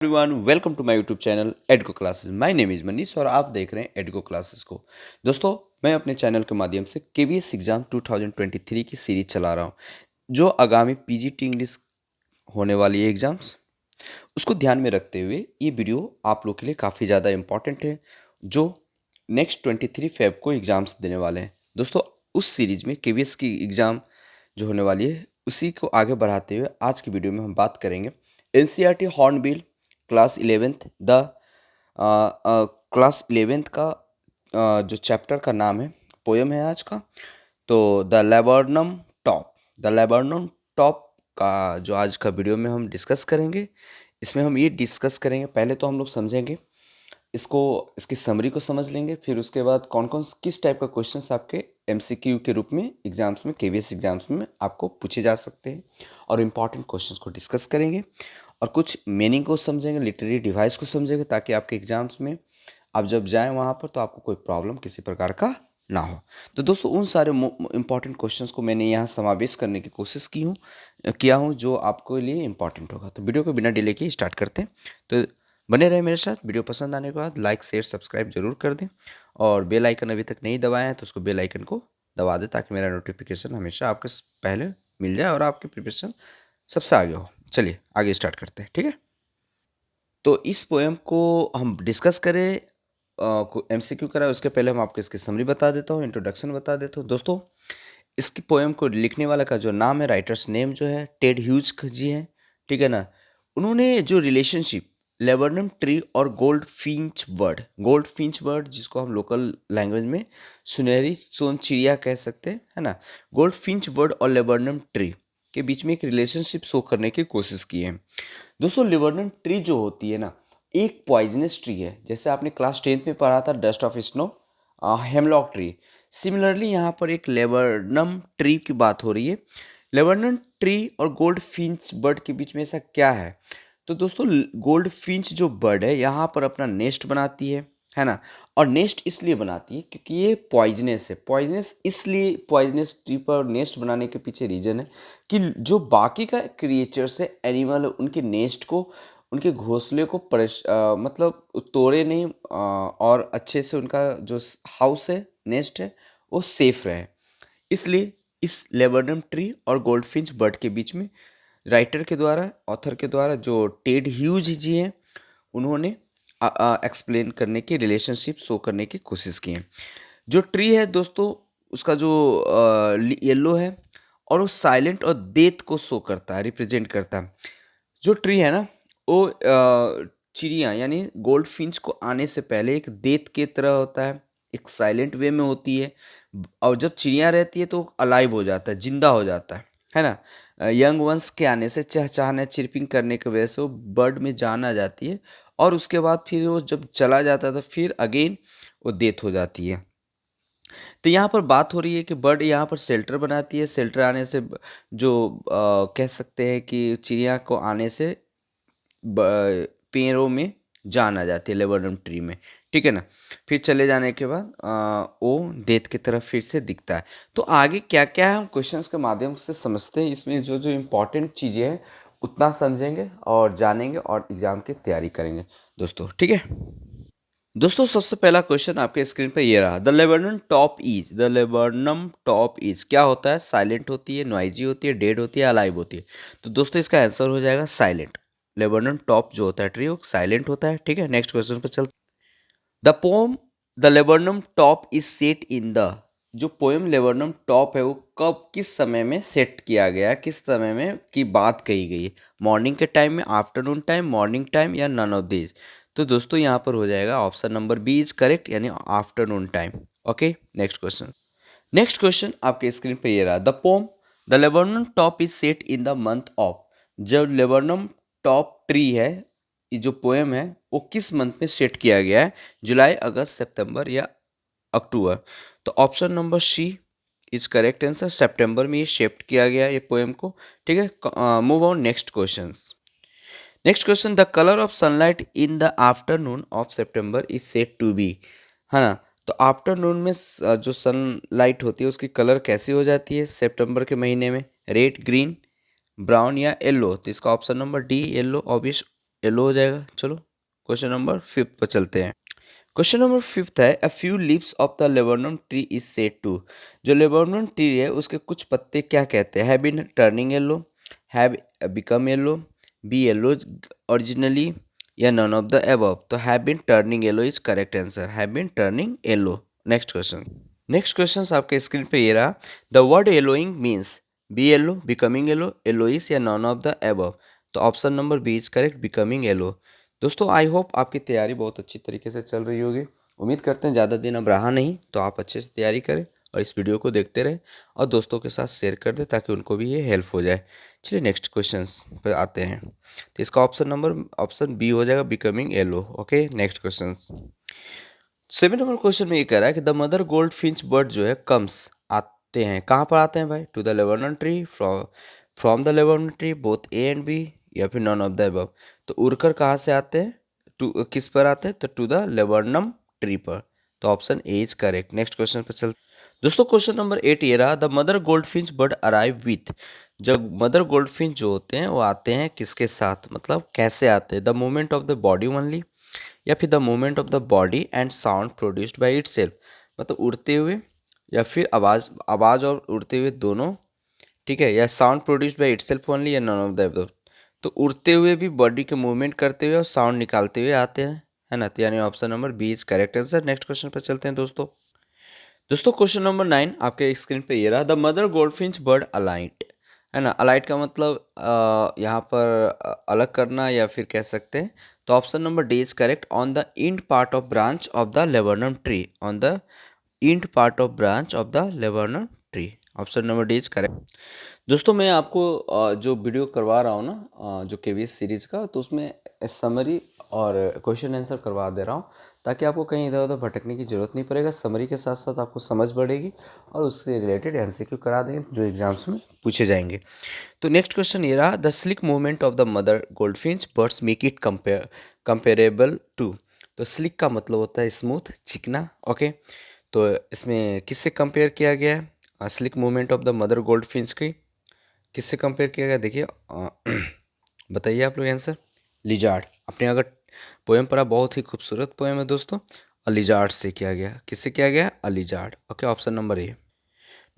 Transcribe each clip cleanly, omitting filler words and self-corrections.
Everyone welcome to my YouTube channel एडको classes. My name is Manish और आप देख रहे हैं एडको क्लासेस को। दोस्तों, मैं अपने चैनल के माध्यम से केवीएस एग्जाम 2023 की सीरीज चला रहा हूं, जो आगामी पीजीटी इंग्लिश होने वाली है एग्जाम्स, उसको ध्यान में रखते हुए ये वीडियो आप लोग के लिए काफ़ी ज़्यादा इंपॉर्टेंट है, जो नेक्स्ट 23 फेब को एग्जाम्स देने वाले हैं। दोस्तों, उस सीरीज में केवीएस की एग्ज़ाम जो होने वाली है उसी को आगे बढ़ाते हुए आज की वीडियो में हम बात करेंगे NCERT hornbill class 11th the class 11th का जो चैप्टर का नाम है, पोयम है आज का, तो द लेबर्नम टॉप का जो आज का वीडियो में हम डिस्कस करेंगे। इसमें हम ये डिस्कस करेंगे, पहले तो हम लोग समझेंगे इसको, इसकी समरी को समझ लेंगे, फिर उसके बाद कौन कौन किस टाइप का क्वेश्चंस आपके एमसीक्यू के रूप में एग्जाम्स में, केवीएस एग्जाम्स में आपको पूछे जा सकते हैं, और इम्पॉर्टेंट क्वेश्चंस को डिस्कस करेंगे और कुछ मीनिंग को समझेंगे, लिटरेरी डिवाइस को समझेंगे, ताकि आपके एग्जाम्स में आप जब जाएं वहाँ पर तो आपको कोई प्रॉब्लम किसी प्रकार का ना हो। तो दोस्तों, उन सारे इम्पॉर्टेंट क्वेश्चंस को मैंने यहाँ समावेश करने की कोशिश किया हूँ जो आपके लिए इम्पॉर्टेंट होगा। तो वीडियो को बिना डिले के स्टार्ट करते हैं। तो बने रहे मेरे साथ। वीडियो पसंद आने के बाद लाइक शेयर सब्सक्राइब जरूर कर दें, और बेल आइकन अभी तक नहीं दबाया है तो उसको बेल आइकन को दबा दें, ताकि मेरा नोटिफिकेशन हमेशा आपके पहले मिल जाए और आपकी प्रिपरेशन सबसे आगे हो। चलिए आगे स्टार्ट करते हैं, ठीक है। तो इस पोएम को हम डिस्कस करें, एमसीक्यू करा, उसके पहले हम आपको इसकी समरी बता देता हूँ, इंट्रोडक्शन बता देता हूँ। दोस्तों, इसकी पोएम को लिखने वाला का जो नाम है, राइटर्स नेम जो है टेड ह्यूज जी हैं, ठीक है ना। उन्होंने जो रिलेशनशिप लेबर्नम ट्री और गोल्ड फिंच बर्ड जिसको हम लोकल लैंग्वेज में सुनहरी सोन चिड़िया कह सकते हैं, है ना, गोल्ड फिंच बर्ड और लेबर्नम ट्री के बीच में एक रिलेशनशिप शो करने की कोशिश की है। दोस्तों, लेबर्नम ट्री जो होती है ना, एक पॉइजनस ट्री है। जैसे आपने क्लास 10th में पढ़ा था dust of snow, hemlock tree. Similarly यहाँ पर एक लेबर्नम ट्री की बात हो रही है। लेबर्नम ट्री और गोल्ड फिंच बर्ड के बीच में ऐसा क्या है? तो दोस्तों, गोल्ड फिंच जो बर्ड है यहाँ पर अपना नेस्ट बनाती है ना। और नेस्ट इसलिए बनाती है क्योंकि ये पॉइजनस है। पॉइजनस इसलिए, पॉइजनस ट्री पर नेस्ट बनाने के पीछे रीजन है कि जो बाकी का क्रिएचर्स है, एनिमल, उनके नेस्ट को, उनके घोंसले को मतलब तोड़े नहीं, और अच्छे से उनका जो हाउस है, नेस्ट है, वो सेफ रहे। इसलिए इस लेबर्नम ट्री और गोल्डफिंच बर्ड के बीच में राइटर के द्वारा, ऑथर के द्वारा, जो टेड ह्यूज जी हैं, उन्होंने एक्सप्लेन करने की, रिलेशनशिप शो करने की कोशिश की है। जो ट्री है दोस्तों, उसका जो येलो है, और वो साइलेंट और डेथ को शो करता है, रिप्रेजेंट करता है। जो ट्री है ना, वो चिड़िया यानी गोल्ड फिंच को आने से पहले एक डेथ की तरह होता है, एक साइलेंट वे में होती है। और जब चिड़िया रहती है तो अलाइव हो जाता है, जिंदा हो जाता है ना। यंग वंस के आने से, चहचहाने, चिरपिंग करने की वजह से वो बर्ड में जान आ जाती है, और उसके बाद फिर वो जब चला जाता है तो फिर अगेन वो डेथ हो जाती है। तो यहाँ पर बात हो रही है कि बर्ड यहाँ पर शेल्टर बनाती है। शेल्टर आने से जो कह सकते हैं कि चिड़िया को आने से पेड़ों में जान आ जाती है, लेबर्नम ट्री में, ठीक है ना। फिर चले जाने के बाद वो डेथ की तरफ फिर से दिखता है। तो आगे क्या क्या है हम क्वेश्चंस के माध्यम से समझते हैं। इसमें जो जो इम्पोर्टेंट चीज़ें हैं उतना समझेंगे और जानेंगे और एग्ज़ाम की तैयारी करेंगे दोस्तों, ठीक है। दोस्तों, सबसे पहला क्वेश्चन आपके स्क्रीन पे ये रहा, द लेबर्नम टॉप इज क्या होता है? साइलेंट होती है, नॉइजी होती है, डेड होती है, अलाइव होती है? तो दोस्तों, इसका आंसर हो जाएगा साइलेंट। लेबर्नम टॉप जो होता है ट्री, वो साइलेंट होता है, ठीक है। नेक्स्ट क्वेश्चन पे चलते। The pome the laburnum top is set in the, जो पोएम लेबर्नम टॉप है वो कब, किस समय में सेट किया गया है, किस समय में की बात कही गई है? मॉर्निंग के टाइम में, आफ्टरनून टाइम, मॉर्निंग टाइम, या नन ऑफ दीज? तो दोस्तों, यहाँ पर हो जाएगा option number B is correct, यानी afternoon time. Okay, next question. Next question आपके स्क्रीन पे ये रहा, the laburnum top is set in the month of, जो लेबर्नम टॉप ट्री है, ये जो पोएम है, वो किस मंथ में सेट किया गया है? जुलाई, अगस्त, सितंबर, या अक्टूबर? तो option number C is correct answer. सितंबर में ये शिफ्ट किया गया है ये पोएम को, ठीक है। Move on next questions. Next question, the colour of sunlight in the afternoon of September is said to be, है ना। तो आफ्टरनून में जो सनलाइट होती है उसकी कलर कैसी हो जाती है सितंबर के महीने में? रेड, ग्रीन, ब्राउन, या येलो? तो इसका option number D, yellow, obvious yellow हो जाएगा। चलो क्वेश्चन नंबर 5 पर चलते हैं। क्वेश्चन नंबर 5 है, a few leaves of the laburnum tree is said to. जो लेबनम ट्री है उसके कुछ पत्ते क्या कहते हैं? Have been turning yellow, have become yellow, be yellow originally, या नन ऑफ द अबव। तो have been turning yellow is correct answer, have been turning yellow. Next question. Next question आपके स्क्रीन पे ये रहा, the word yellowing means be yellow, becoming yellow, yellowish, या none of the above. तो option number B is correct, becoming yellow. दोस्तों I hope आपकी तैयारी बहुत अच्छी तरीके से चल रही होगी। उम्मीद करते हैं ज़्यादा दिन अब रहा नहीं, तो आप अच्छे से तैयारी करें और इस वीडियो को देखते रहें और दोस्तों के साथ शेयर कर दें ताकि उनको भी ये हेल्प हो जाए। चलिए नेक्स्ट क्वेश्चंस पर आते हैं। तो इसका ऑप्शन बी हो जाएगा, becoming yellow. Okay next question. 7 number question में ये कह रहा है कि the mother goldfinch bird जो है कम्स, आते हैं कहाँ पर आते हैं भाई? To the laburnum tree, from the laburnum tree, both A and B, या फिर नॉन ऑफ द अबव। तो उड़कर कहाँ से आते हैं? टू किस पर आते हैं? तो टू द लेबनम ट्री पर। तो option A is correct. Next question पर चलते। दोस्तों क्वेश्चन नंबर 8 ये रहा, the mother goldfinch bird arrive with. जब मदर गोल्ड फिंच जो होते हैं वो आते हैं किसके साथ, मतलब कैसे आते हैं? The movement of the body only, या फिर the movement of the body and sound produced by itself, मतलब उड़ते हुए, या फिर आवाज़ और उड़ते हुए दोनों, ठीक है, या sound produced by itself only, या नन ऑफ द अबव। तो उड़ते हुए भी बॉडी के मूवमेंट करते हुए और साउंड निकालते हुए आते हैं, है ना? तो यानी option number B is correct answer. Next question पर चलते हैं दोस्तों क्वेश्चन नंबर 9 आपके स्क्रीन पे ये रहा, the mother goldfinch bird alight, है ना? अलाइट का मतलब यहाँ पर अलग करना, या फिर कह सकते हैं। तो option number D is correct, on the end part of branch of the laburnum tree, on the end part of branch of the laburnum tree. Option number D is correct. दोस्तों मैं आपको जो वीडियो करवा रहा हूँ ना, जो KVS series का, तो उसमें समरी और क्वेश्चन आंसर करवा दे रहा हूँ ताकि आपको कहीं इधर उधर भटकने की ज़रूरत नहीं पड़ेगा। समरी के साथ साथ आपको समझ बढ़ेगी और उससे रिलेटेड एमसीक्यू करा देंगे जो एग्जाम्स में पूछे जाएंगे। तो नेक्स्ट क्वेश्चन ये रहा, the slick movement of the mother goldfinch birds make it comparable to. तो स्लिक का मतलब होता है स्मूथ, चिकना। ओके, तो इसमें किससे कंपेयर किया गया है? Slick movement of the mother goldfinch की किससे कंपेयर किया गया? देखिए बताइए आप लोग आंसर। लिजार्ड। अपने अगर पोएम पढ़ा, बहुत ही खूबसूरत पोएम है दोस्तों। अलिजार्ड से किया गया। किससे किया गया? A lizard. Okay, option number A.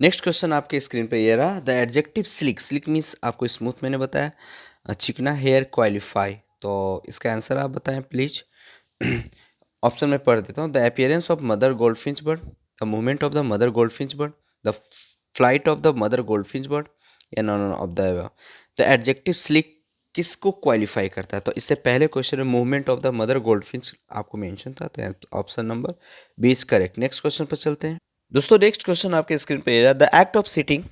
Next question आपके स्क्रीन पे ये रहा, the adjective slick, slick means आपको स्मूथ मैंने बताया, चिकना, हेयर, क्वालिफाई। तो इसका आंसर आप बताएं प्लीज। ऑप्शन में पढ़ देता हूँ, the appearance of mother goldfinch bird, the movement of the mother goldfinch bird, the flight of the mother goldfinch bird, या none of the above. The adjective slick किसको क्वालिफाई करता है? तो इससे पहले क्वेश्चन में movement of the mother goldfinch आपको mention था, तो option number B is correct. Next question पर चलते हैं दोस्तों। नेक्स्ट क्वेश्चन आपके स्क्रीन पे है, the act of sitting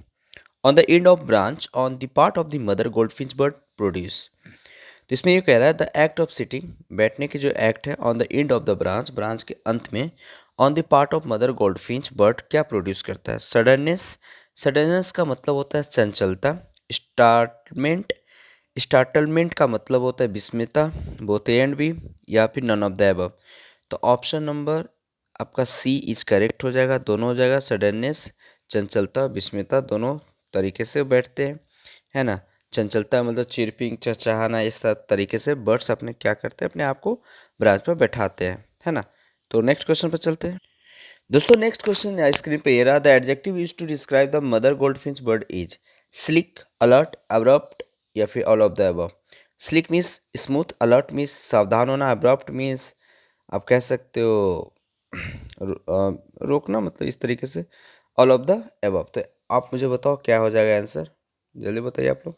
on the end of branch on the part of the mother goldfinch bird produce. तो इसमें ये कह रहा है, द एक्ट ऑफ सिटिंग, बैठने की जो एक्ट है, on the end of the branch, branch के अंत में, on the part of mother goldfinch bird क्या प्रोड्यूस करता है? सडननेस। सडननेस का मतलब होता है चंचलता। स्टार्टमेंट, स्टार्टलमेंट का मतलब होता है विस्मिता, बोथ ए एंड बी, या फिर नन ऑफ द अबव। तो ऑप्शन नंबर आपका सी इज करेक्ट हो जाएगा, दोनों हो जाएगा। सडननेस, चंचलता, विस्मिता दोनों तरीके से बैठते हैं, है ना? चंचलता मतलब चिरपिंग, चहचहाना, इस सब तरीके से बर्ड्स अपने क्या करते हैं, अपने आप को ब्रांच पर बैठाते हैं, है ना? तो नेक्स्ट क्वेश्चन पर चलते हैं दोस्तों। नेक्स्ट क्वेश्चन स्क्रीन पे ये रहा, the adjective used to describe the mother goldfinch bird is slick, alert, abrupt, या फिर all of the above. Slick means smooth, alert means सावधान होना, अब्रप्ट मीन्स आप कह सकते हो रोकना, मतलब इस तरीके से। All of the above. तो आप मुझे बताओ क्या हो जाएगा आंसर, जल्दी बताइए आप लोग।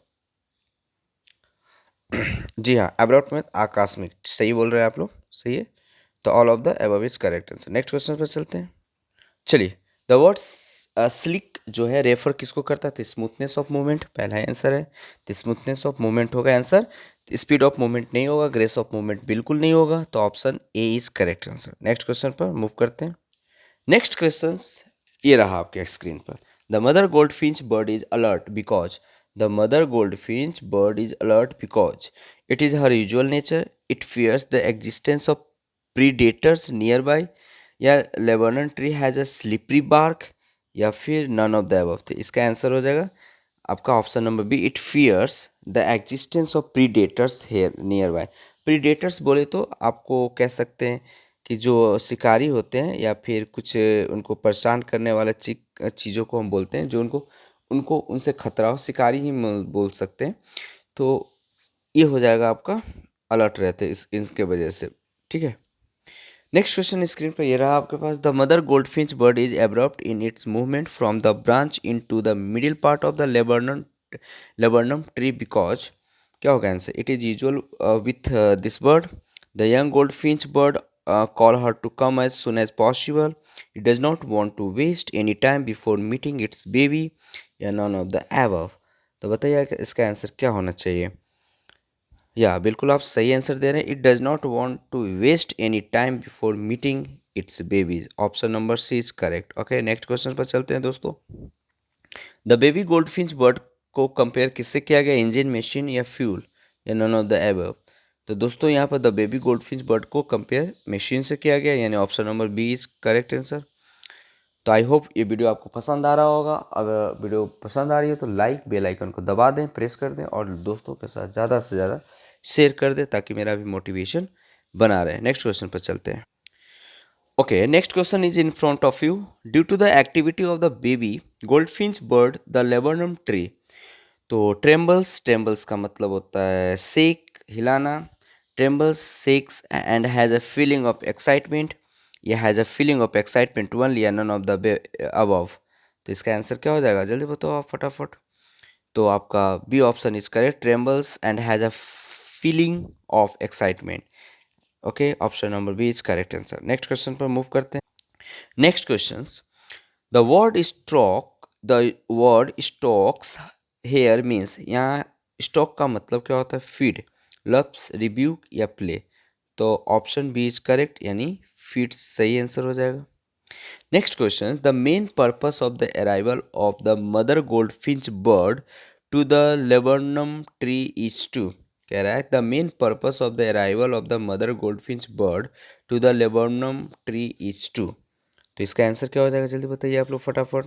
जी हाँ, अब्रप्ट में आकस्मिक, सही बोल रहे हैं आप लोग, सही है। तो all of the above is correct answer. Next question पर चलते हैं। चलिए, द वर्ड स्लिक जो है रेफर किसको करता है? स्मूथनेस ऑफ मूवमेंट, पहला आंसर है। तो स्मूथनेस ऑफ मूवमेंट होगा आंसर, स्पीड ऑफ मूवमेंट नहीं होगा, ग्रेस ऑफ मूवमेंट बिल्कुल नहीं होगा। तो option A is correct answer. Next question पर मूव करते हैं। नेक्स्ट क्वेश्चन ये रहा आपके स्क्रीन पर, the mother goldfinch bird is alert because, the mother goldfinch bird is alert because it is her usual nature, it fears the existence of predators near by, या laburnum tree has a slippery bark, या फिर none of the above. तो इसका answer हो जाएगा आपका option number B, it fears the existence of predators here nearby. Predators बोले तो आपको कह सकते हैं कि जो शिकारी होते हैं या फिर कुछ उनको परेशान करने वाला चीज़ों को हम बोलते हैं, जो उनको उनको उनसे खतरा हो, शिकारी ही बोल सकते हैं। तो ये हो जाएगा आपका अलर्ट रहते हैं इसके वजह से, ठीक है। नेक्स्ट क्वेश्चन स्क्रीन पर ये रहा आपके पास। The mother goldfinch bird is abrupt in its movement from the branch into the middle part of the laburnum tree because, क्या होगा आंसर? It is usual with this bird the young goldfinch bird call her to come as soon as possible. It does not want to waste any time before meeting its baby, या none of the above। तो बताइए कि इसका answer क्या होना चाहिए? या बिल्कुल आप सही आंसर दे रहे हैं। It does not want to waste any time before meeting its babies. Option number C is correct. Okay, next question पर चलते हैं दोस्तों। द बेबी गोल्डफिंच बर्ड को कंपेयर किससे किया गया? इंजन, मशीन या फ्यूल, या नन ऑफ द एबव। तो दोस्तों यहाँ पर द बेबी गोल्डफिंच बर्ड को कंपेयर मशीन से किया गया, यानी option number B is correct answer. तो आई होप ये वीडियो आपको पसंद आ रहा होगा। अगर वीडियो पसंद आ रही है तो लाइक, बेल आइकन को दबा दें, प्रेस कर दें और दोस्तों के साथ ज़्यादा से ज़्यादा शेयर कर दें ताकि मेरा भी मोटिवेशन बना रहे। नेक्स्ट क्वेश्चन पर चलते हैं। Okay, next question is in front of you. Due to the activity of the baby goldfinch bird the laburnum tree. तो ट्रेम्बल्स का मतलब होता है शेक, हिलाना। Trembles, shakes and has a feeling of excitement, या has a feeling of excitement only, या none of the above. तो इसका आंसर क्या हो जाएगा? जल्दी बताओ आप फटाफट। तो आपका B option is correct, trembles and has a feeling of excitement. Okay, option number B is correct answer. Next question पर मूव करते हैं। Next question, the word stock, the word stocks here means, यहाँ stock का मतलब क्या होता है? Feed, loves, rebuke या प्ले। तो ऑप्शन बी इज करेक्ट, यानी फीड सही आंसर हो जाएगा। Next question, the main purpose of the arrival of the mother goldfinch bird to the laburnum tree is to. कह रहा है the main purpose of the arrival of the mother goldfinch bird to the laburnum tree is to. तो इसका answer क्या हो जाएगा? जल्दी बताइए आप लोग फटाफट।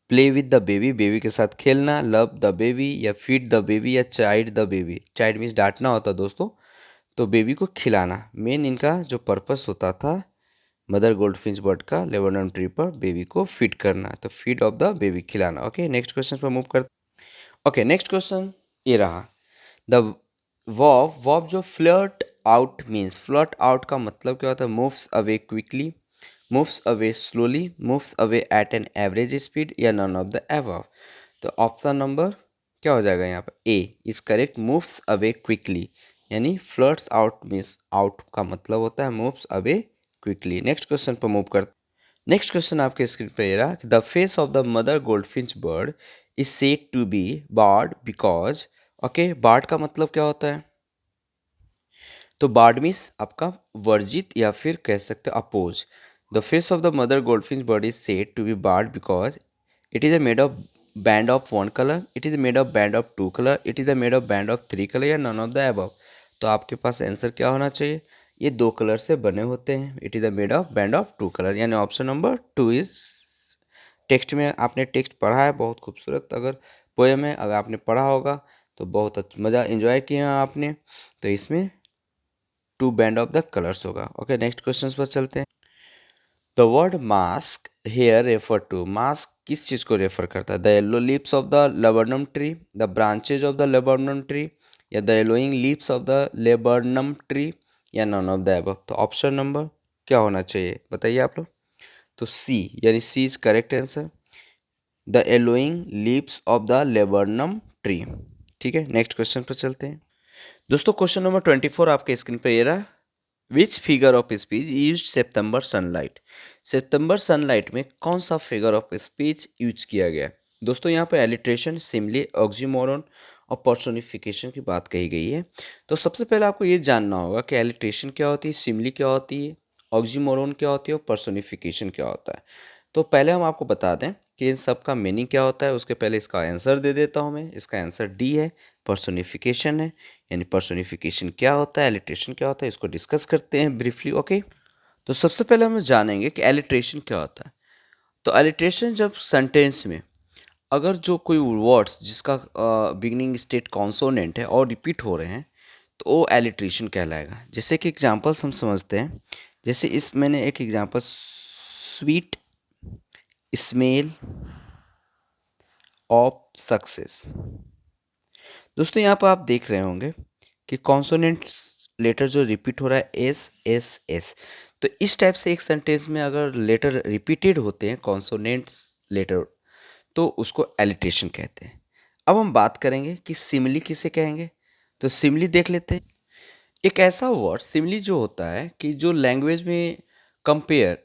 Play with the baby, baby के साथ खेलना, लव द बेबी या फीड द बेबी या child the baby. Child means डांटना होता दोस्तों, तो बेबी को खिलाना। मेन इनका जो पर्पस होता था मदर गोल्डफिंच बर्ड का लेबनम ट्री पर बेबी को फीड करना, तो फीड ऑफ द बेबी, खिलाना। ओके, नेक्स्ट क्वेश्चन पर मूव करते। ओके, नेक्स्ट क्वेश्चन ये रहा। द वर्ब जो flirt out means, flirt out का मतलब क्या होता है? Moves away quickly, moves away slowly, moves away at an average speed, या नन ऑफ द अबव। तो ऑप्शन नंबर क्या हो जाएगा यहाँ पर? ए is correct, moves away quickly, यानी फ्लर्ट्स आउट मीन्स आउट का मतलब होता है moves away quickly. Next question पर मूव करते। नेक्स्ट क्वेश्चन आपके स्क्रीन पर ये रहा। The face of the mother goldfinch bird is said to be barred because. Okay, barred का मतलब क्या होता है? तो बार्ड मीन्स आपका वर्जित या फिर कह सकते हो अपोज। The face of the mother goldfinch bird is said to be barred because it is a made of band of one colour, it is made of band of two colour, it is a made of band of three colour, या none of the above. तो आपके पास answer क्या होना चाहिए? ये दो colour से बने होते हैं। It is a made of band of two colour, यानी option number two is. Text में आपने टेक्स्ट पढ़ा है, बहुत खूबसूरत अगर पोएम है, अगर आपने पढ़ा होगा तो बहुत मज़ा एंजॉय किया आपने। तो इसमें two band of the colours होगा। ओके, नेक्स्ट क्वेश्चन पर चलते हैं। The word mask here refer to, mask किस चीज़ को रेफर करता है? The yellow leaves of the laburnum tree, the branches of the laburnum tree, या the yellowing leaves of the laburnum tree, या नन ऑफ द अबव। तो option number क्या होना चाहिए बताइए आप लोग। तो सी, यानी C is correct answer, the yellowing leaves of the laburnum tree. ठीक है, नेक्स्ट क्वेश्चन पर चलते हैं दोस्तों। क्वेश्चन नंबर 24 आपके स्क्रीन पे ये रहा। विच figure of speech use September sunlight. September sunlight में कौन सा फिगर ऑफ स्पीच यूज किया गया? दोस्तों यहाँ पे एलिट्रेशन, सिमली, ऑक्सीमोरन और पर्सोनिफिकेशन की बात कही गई है। तो सबसे पहले आपको ये जानना होगा कि एलिट्रेशन क्या होती है, सिमली क्या होती है, ऑक्सीमोरन क्या होती है और पर्सोनिफिकेशन क्या होता है। तो पहले हम आपको बता दें कि इन सब का मीनिंग क्या होता है, उसके पहले इसका आंसर दे देता हूँ मैं। इसका आंसर डी है, पर्सोनिफिकेशन है। यानी पर्सोनिफिकेशन क्या होता है, एलिट्रेशन क्या होता है, इसको डिस्कस करते हैं ब्रीफली। ओके, तो सबसे पहले हम जानेंगे कि एलिट्रेशन क्या होता है। तो एलिट्रेशन जब सेंटेंस में अगर जो कोई वर्ड्स जिसका बिगिनिंग स्टेट कॉन्सोनेंट है और रिपीट हो रहे हैं तो वो एलिट्रेशन कहलाएगा। जैसे कि एग्जांपल्स हम समझते हैं, जैसे इस मैंने एक example sweet smell of success. दोस्तों यहाँ पर आप देख रहे होंगे कि कॉन्सोनेंट्स लेटर जो रिपीट हो रहा है एस एस एस, तो इस टाइप से एक सेंटेंस में अगर लेटर रिपीटेड होते हैं कॉन्सोनेंट्स लेटर तो उसको एलिट्रेशन कहते हैं। अब हम बात करेंगे कि सिमिली किसे कहेंगे, तो सिमिली देख लेते हैं। एक ऐसा वर्ड सिमिली जो होता है कि जो लैंग्वेज में कंपेयर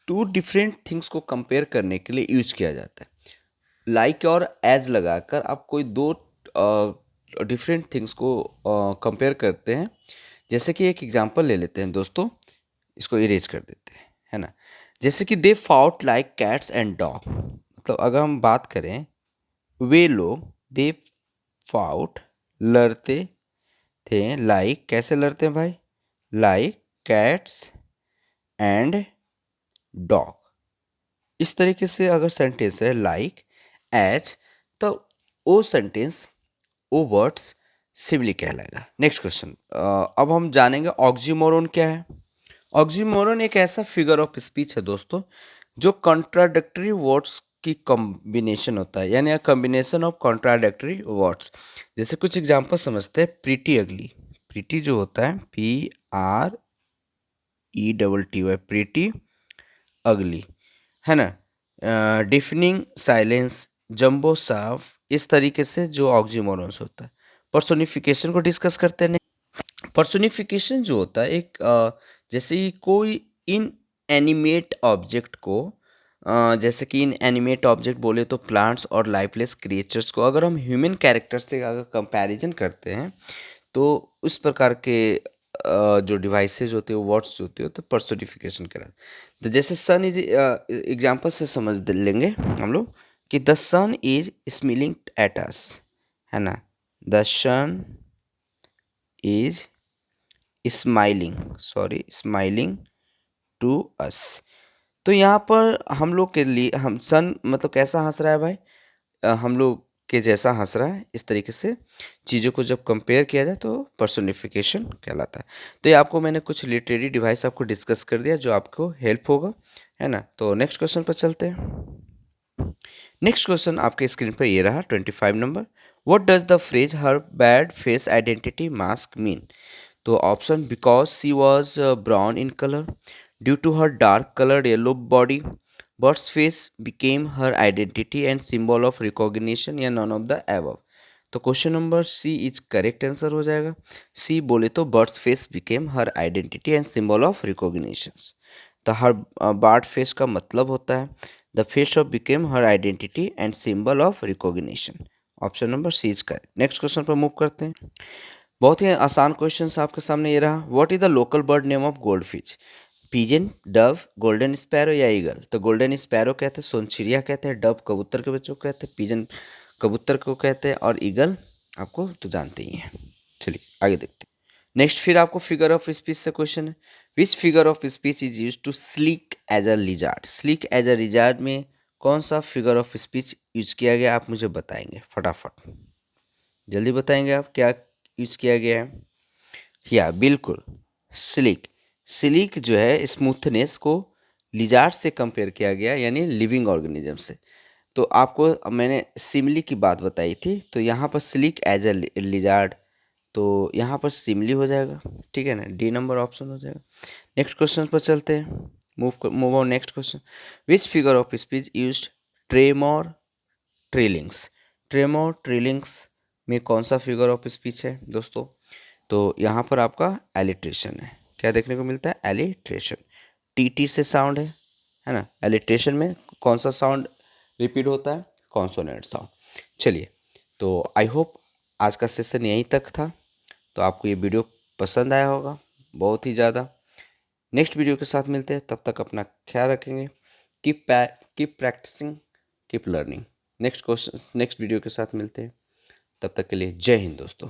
टू डिफरेंट थिंग्स को कंपेयर करने के लिए यूज किया जाता है। लाइक और एज लगाकर आप कोई दो डिफरेंट थिंग्स को कंपेयर करते हैं। जैसे कि एक एग्जांपल ले लेते हैं दोस्तों, इसको इरेज कर देते हैं, है ना। जैसे कि they fought like cats and dog, मतलब अगर हम बात करें वे लोग दे फाउट लड़ते थे लाइक, कैसे लड़ते हैं भाई, लाइक कैट्स एंड डॉग। इस तरीके से अगर सेंटेंस है लाइक एज, तो वो सेंटेंस वो वर्ड्स सिमिली कहलाएगा। नेक्स्ट क्वेश्चन, अब हम जानेंगे ऑक्सीमोरोन क्या है। ऑक्सीमोरोन एक ऐसा फिगर ऑफ स्पीच है दोस्तों जो कॉन्ट्राडिक्टरी वर्ड्स की कॉम्बिनेशन होता है, यानी कॉम्बिनेशन ऑफ कॉन्ट्राडिक्टरी वर्ड्स। जैसे कुछ एग्जांपल समझते हैं, प्रीटी अगली। प्रीटी जो होता है PRETTY, प्रीटी अगली, है ना। डिफनिंग साइलेंस, जंबो साफ, इस तरीके से जो ऑक्सीमोरॉन्स होता है। पर्सोनिफिकेशन को डिस्कस करते हैं। पर्सोनिफिकेशन जो होता है एक जैसे कि कोई इन एनिमेट ऑब्जेक्ट को जैसे कि इन एनिमेट ऑब्जेक्ट बोले तो प्लांट्स और लाइफलेस क्रिएचर्स को अगर हम ह्यूमन कैरेक्टर से अगर कंपैरिजन करते हैं तो उस प्रकार के जो डिवाइसेज होते हैं वर्ड्स जो होते हैं तो पर्सोनिफिकेशन कहलाते हैं। तो जैसे सन इज एग्जांपल से समझ लेंगे हम लोग कि the sun is smiling at us, है ना। The sun is smiling to us. तो यहाँ पर हम लोग के लिए हम सन मतलब कैसा हंस रहा है भाई, हम लोग के जैसा हंस रहा है। इस तरीके से चीज़ों को जब कंपेयर किया जाए तो पर्सोनिफिकेशन कहलाता है। तो ये आपको मैंने कुछ लिटरेरी डिवाइस आपको डिस्कस कर दिया जो आपको हेल्प होगा, है ना। तो नेक्स्ट क्वेश्चन पर चलते हैं। नेक्स्ट क्वेश्चन आपके स्क्रीन पर ये रहा 25 number. What does the phrase her bad face identity mask mean. तो option because C was brown in colour, due to her dark coloured yellow body, bird's face became her identity and symbol of recognition, या none of the above. तो question number C is correct answer हो जाएगा। C बोले तो bird's face became her identity and symbol of recognition. तो her bird face का मतलब होता है the face of became her identity and symbol of recognition. Option number C is correct. Next question पर मूव करते हैं। बहुत ही आसान क्वेश्चन आपके सामने ये रहा। What is the local bird name of gold fish. Pigeon, Dove, golden sparrow या ईगल। तो गोल्डन स्पैरो कहते हैं, सोनचिड़िया कहते हैं, डव कबूतर के बच्चों को कहते हैं, पिजन कबूतर को कहते हैं और ईगल आपको तो जानते ही हैं। चलिए आगे देखते हैं। नेक्स्ट फिर आपको फिगर ऑफ स्पीच से क्वेश्चन है। Which figure of speech is use to sleek as a lizard. Sleek as a lizard में कौन सा फिगर ऑफ स्पीच यूज किया गया आप मुझे बताएंगे फटाफट, जल्दी बताएंगे आप क्या यूज किया गया है। या बिल्कुल स्लिक। स्लिक जो है स्मूथनेस को लिजार्ड से कंपेयर किया गया, यानी लिविंग ऑर्गेनिज्म से। तो आपको मैंने सिमिली की बात बताई थी, तो यहाँ पर स्लिक एज ए लिजार्ड, तो यहाँ पर सिमिली हो जाएगा, ठीक है ना। डी नंबर ऑप्शन हो जाएगा। नेक्स्ट क्वेश्चन पर चलते हैं। Move on next question. Which figure of speech used tremor trillings. Tremor trillings में कौन सा फिगर ऑफ स्पीच है दोस्तों। तो यहाँ पर आपका एलिट्रेशन है। क्या देखने को मिलता है, एलिट्रेशन। टी से साउंड है ना। एलिट्रेशन में कौन सा साउंड रिपीट होता है, कॉन्सोनेंट साउंड। चलिए, तो आई होप आज का सेशन यहीं तक था। तो आपको ये वीडियो पसंद आया होगा बहुत ही ज़्यादा। नेक्स्ट वीडियो के साथ मिलते हैं, तब तक अपना ख्याल रखेंगे। Keep practising, keep learning. Next video के साथ मिलते हैं, तब तक के लिए जय हिंद दोस्तों।